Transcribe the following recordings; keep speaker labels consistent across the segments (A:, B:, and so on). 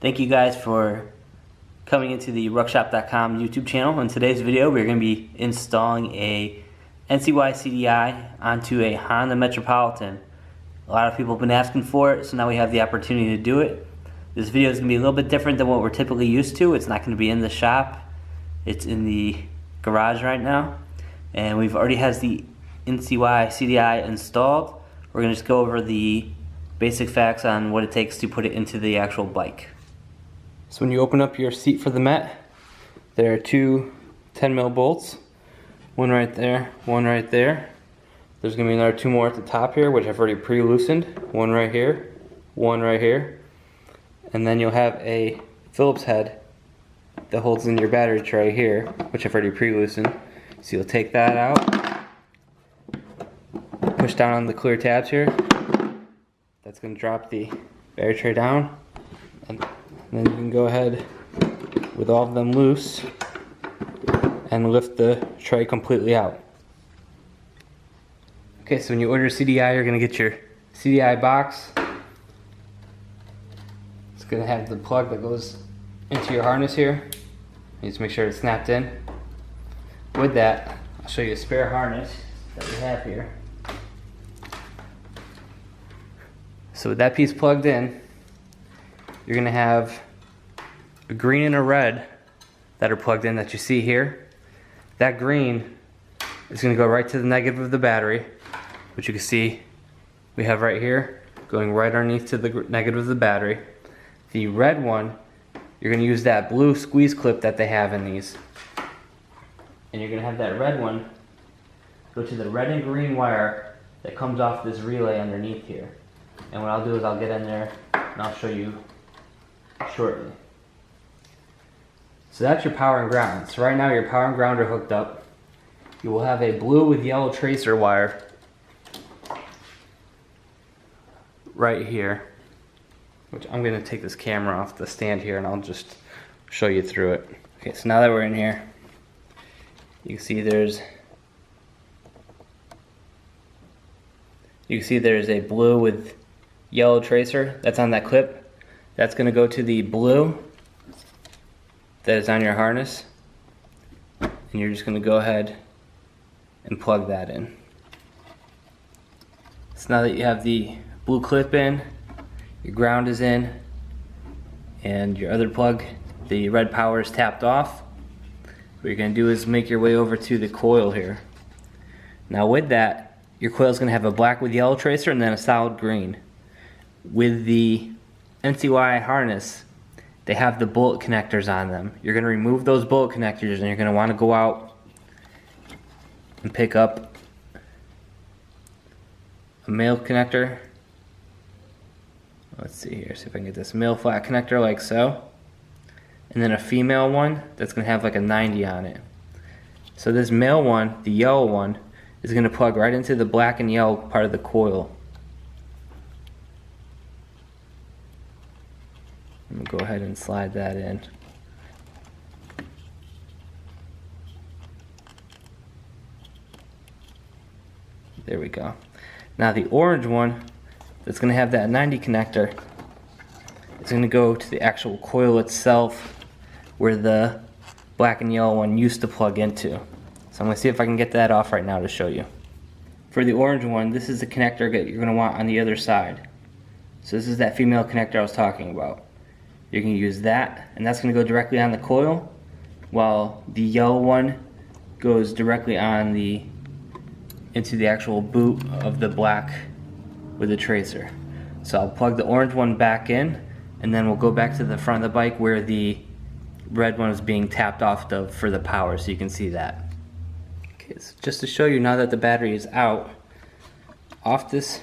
A: Thank you guys for coming into the ruckshop.com YouTube channel. In today's video, we're going to be installing a Ncy CDI onto a Honda Metropolitan. A lot of people have been asking for it, so now we have the opportunity to do it. This video is going to be a little bit different than what we're typically used to. It's not going to be in the shop. It's in the garage right now. And we've already has the Ncy CDI installed. We're going to just go over the basic facts on what it takes to put it into the actual bike. So when you open up your seat for the Met, there are two 10mm bolts. One right there, one right there. There's going to be another two more at the top here, which I've already pre-loosened. One right here, one right here. And then you'll have a Phillips head that holds in your battery tray here, which I've already pre-loosened. So you'll take that out, push down on the clear tabs here. That's going to drop the battery tray down. And then you can go ahead with all of them loose and lift the tray completely out. Okay, so when you order CDI, you're going to get your CDI box. It's going to have the plug that goes into your harness here. You just make sure it's snapped in. With that, I'll show you a spare harness that we have here. So with that piece plugged in, you're going to have a green and a red that are plugged in that you see here. That green is going to go right to the negative of the battery, which you can see we have right here, going right underneath to the negative of the battery. The red one, you're going to use that blue squeeze clip that they have in these. And you're going to have that red one go to the red and green wire that comes off this relay underneath here. And what I'll do is I'll get in there and I'll show you shortly. So that's your power and ground. So right now your power and ground are hooked up. You will have a blue with yellow tracer wire right here, which I'm going to take this camera off the stand here and I'll just show you through it. Okay, so now that we're in here, you can see there's a blue with yellow tracer that's on that clip. That's going to go to the blue that is on your harness, and you're just going to go ahead and plug that in. So now that you have the blue clip in, your ground is in, and your other plug, the red power, is tapped off, what you're going to do is make your way over to the coil here. Now with that, your coil is going to have a black with yellow tracer and then a solid green. With the Ncy harness, they have the bullet connectors on them. You're going to remove those bullet connectors and you're going to want to go out and pick up a male connector. Let's see here, see if I can get this male flat connector like so. And then a female one that's going to have like a 90 on it. So this male one, the yellow one, is going to plug right into the black and yellow part of the coil. I'm going to go ahead and slide that in. There we go. Now the orange one that's going to have that 90 connector is going to go to the actual coil itself where the black and yellow one used to plug into. So I'm going to see if I can get that off right now to show you. For the orange one, this is the connector that you're going to want on the other side. So this is that female connector I was talking about. You can use that, and that's going to go directly on the coil, while the yellow one goes directly on into the actual boot of the black with the tracer. So I'll plug the orange one back in, and then we'll go back to the front of the bike where the red one is being tapped off for the power, so you can see that. Okay, so just to show you now that the battery is out, off this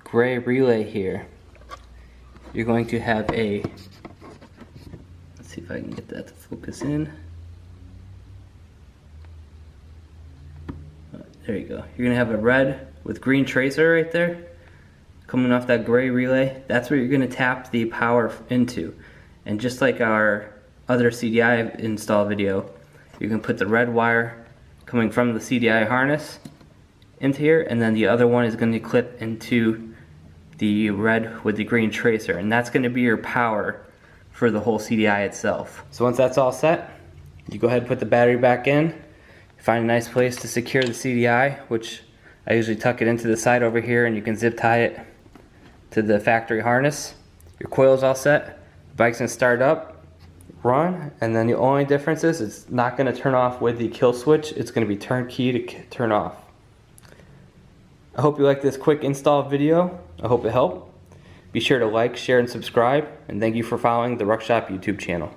A: gray relay here, you're going to have a, let's see if I can get that to focus in. There you go. You're going to have a red with green tracer right there coming off that gray relay. That's where you're going to tap the power into. And just like our other CDI install video, you can put the red wire coming from the CDI harness into here, and then the other one is going to clip into the red with the green tracer, and that's going to be your power for the whole CDI itself. So once that's all set, you go ahead and put the battery back in. Find a nice place to secure the CDI, which I usually tuck it into the side over here, and you can zip tie it to the factory harness. Your coil's all set. The bike's gonna start up, run, and then the only difference is it's not gonna turn off with the kill switch. It's gonna be turnkey to turn off. I hope you like this quick install video. I hope it helped. Be sure to like, share, and subscribe, and thank you for following the Ruck Shop YouTube channel.